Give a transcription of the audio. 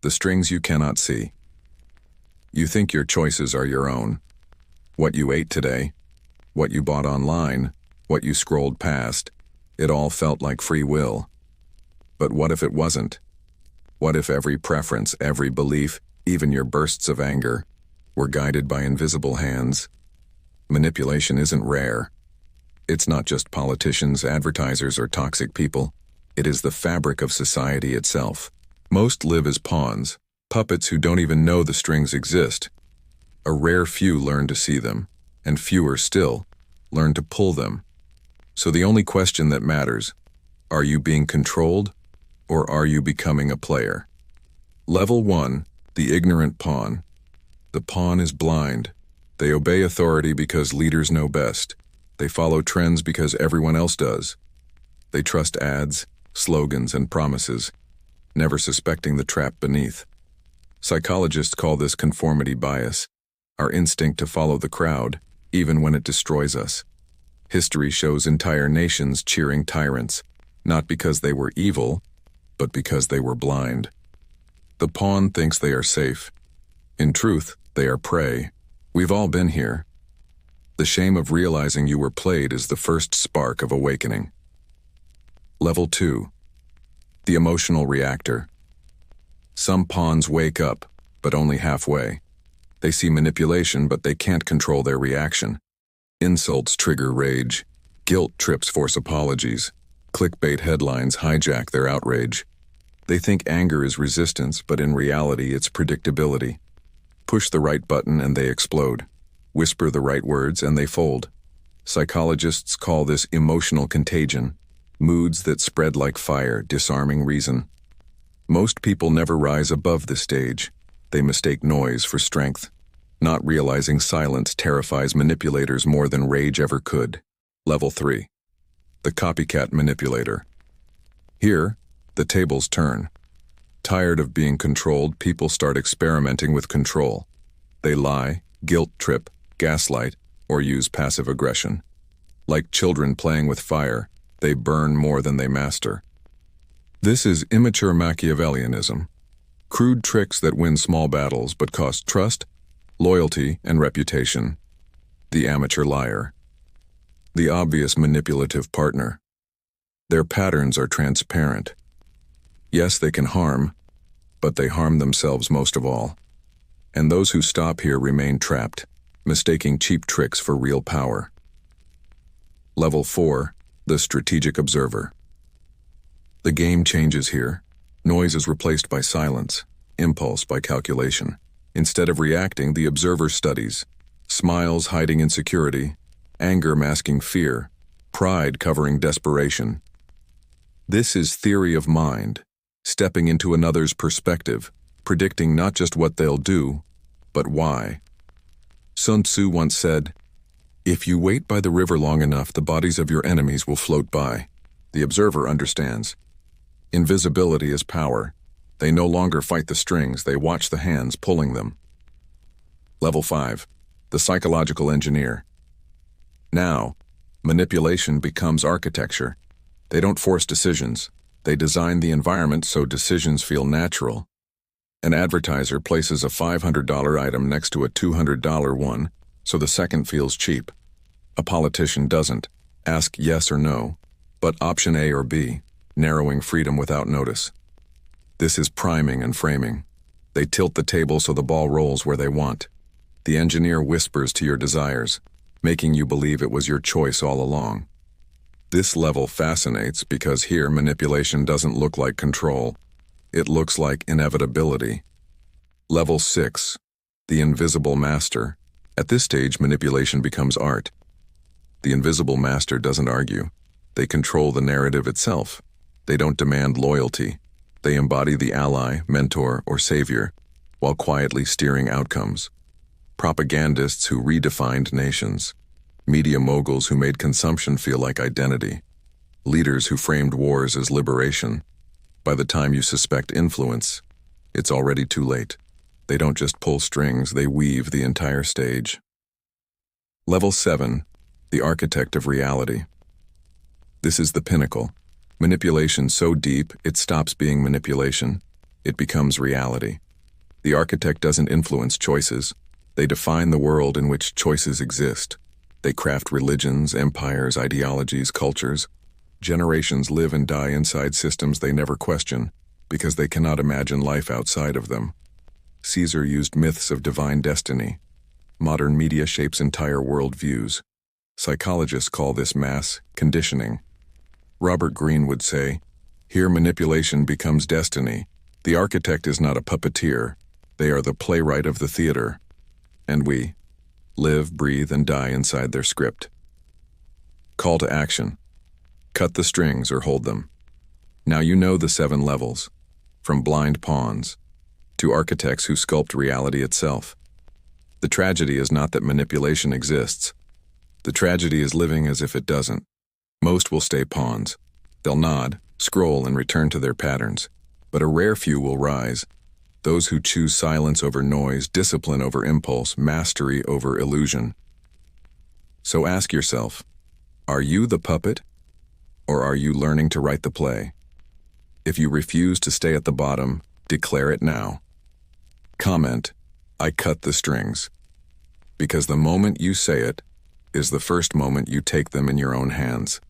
The strings you cannot see. You think your choices are your own. What you ate today, what you bought online, what you scrolled past, it all felt like free will. But what if it wasn't? What if every preference, every belief, even your bursts of anger, were guided by invisible hands? Manipulation isn't rare. It's not just politicians, advertisers, or toxic people. It is the fabric of society itself. Most live as pawns, puppets who don't even know the strings exist. A rare few learn to see them, and fewer still learn to pull them. So the only question that matters, are you being controlled, or are you becoming a player? Level 1, the ignorant pawn. The pawn is blind. They obey authority because leaders know best. They follow trends because everyone else does. They trust ads, slogans, and promises, never suspecting the trap beneath. Psychologists call this conformity bias, our instinct to follow the crowd, even when it destroys us. History shows entire nations cheering tyrants, not because they were evil, but because they were blind. The pawn thinks they are safe. In truth, they are prey. We've all been here. The shame of realizing you were played is the first spark of awakening. Level 2. The emotional reactor. Some pawns wake up, but only halfway. They see manipulation, but they can't control their reaction. Insults trigger rage. Guilt trips force apologies. Clickbait headlines hijack their outrage. They think anger is resistance, but in reality it's predictability. Push the right button and they explode. Whisper the right words and they fold. Psychologists call this emotional contagion, moods that spread like fire, disarming reason. Most people never rise above this stage. They mistake noise for strength, not realizing silence terrifies manipulators more than rage ever could. Level 3. The copycat manipulator. Here, the tables turn. Tired of being controlled, people start experimenting with control. They lie, guilt trip, gaslight, or use passive aggression. Like children playing with fire, they burn more than they master. This is immature Machiavellianism. Crude tricks that win small battles but cost trust, loyalty, and reputation. The amateur liar. The obvious manipulative partner. Their patterns are transparent. Yes, they can harm, but they harm themselves most of all. And those who stop here remain trapped, mistaking cheap tricks for real power. Level 4, the strategic observer. The game changes here. Noise is replaced by silence, impulse by calculation. Instead of reacting, the observer studies. Smiles hiding insecurity, anger masking fear, pride covering desperation. This is theory of mind, stepping into another's perspective, predicting not just what they'll do, but why. Sun Tzu once said, "If you wait by the river long enough, the bodies of your enemies will float by." The observer understands. Invisibility is power. They no longer fight the strings, they watch the hands pulling them. Level 5. The psychological engineer. Now, manipulation becomes architecture. They don't force decisions. They design the environment so decisions feel natural. An advertiser places a $500 item next to a $200 one, so the second feels cheap. A politician doesn't. Ask yes or no, but option A or B, narrowing freedom without notice. This is priming and framing. They tilt the table so the ball rolls where they want. The engineer whispers to your desires, making you believe it was your choice all along. This level fascinates because here manipulation doesn't look like control. It looks like inevitability. Level 6. The invisible master. At this stage, manipulation becomes art. The invisible master doesn't argue. They control the narrative itself. They don't demand loyalty. They embody the ally, mentor, or savior, while quietly steering outcomes. Propagandists who redefined nations. Media moguls who made consumption feel like identity. Leaders who framed wars as liberation. By the time you suspect influence, it's already too late. They don't just pull strings, they weave the entire stage. Level 7. The architect of reality. This is the pinnacle. Manipulation so deep, it stops being manipulation. it becomes reality. The architect doesn't influence choices. They define the world in which choices exist. They craft religions, empires, ideologies, cultures. Generations live and die inside systems they never question, because they cannot imagine life outside of them. Caesar used myths of divine destiny. Modern media shapes entire worldviews. Psychologists call this mass conditioning. Robert Greene would say, "Here manipulation becomes destiny. The architect is not a puppeteer. They are the playwright of the theater. And we live, breathe, and die inside their script." Call to action. Cut the strings or hold them. Now you know the 7 levels, from blind pawns to architects who sculpt reality itself. The tragedy is not that manipulation exists. The tragedy is living as if it doesn't. Most will stay pawns. They'll nod, scroll, and return to their patterns. But a rare few will rise. Those who choose silence over noise, discipline over impulse, mastery over illusion. So ask yourself, are you the puppet, or are you learning to write the play? If you refuse to stay at the bottom, declare it now. Comment, "I cut the strings." Because the moment you say it is the first moment you take them in your own hands.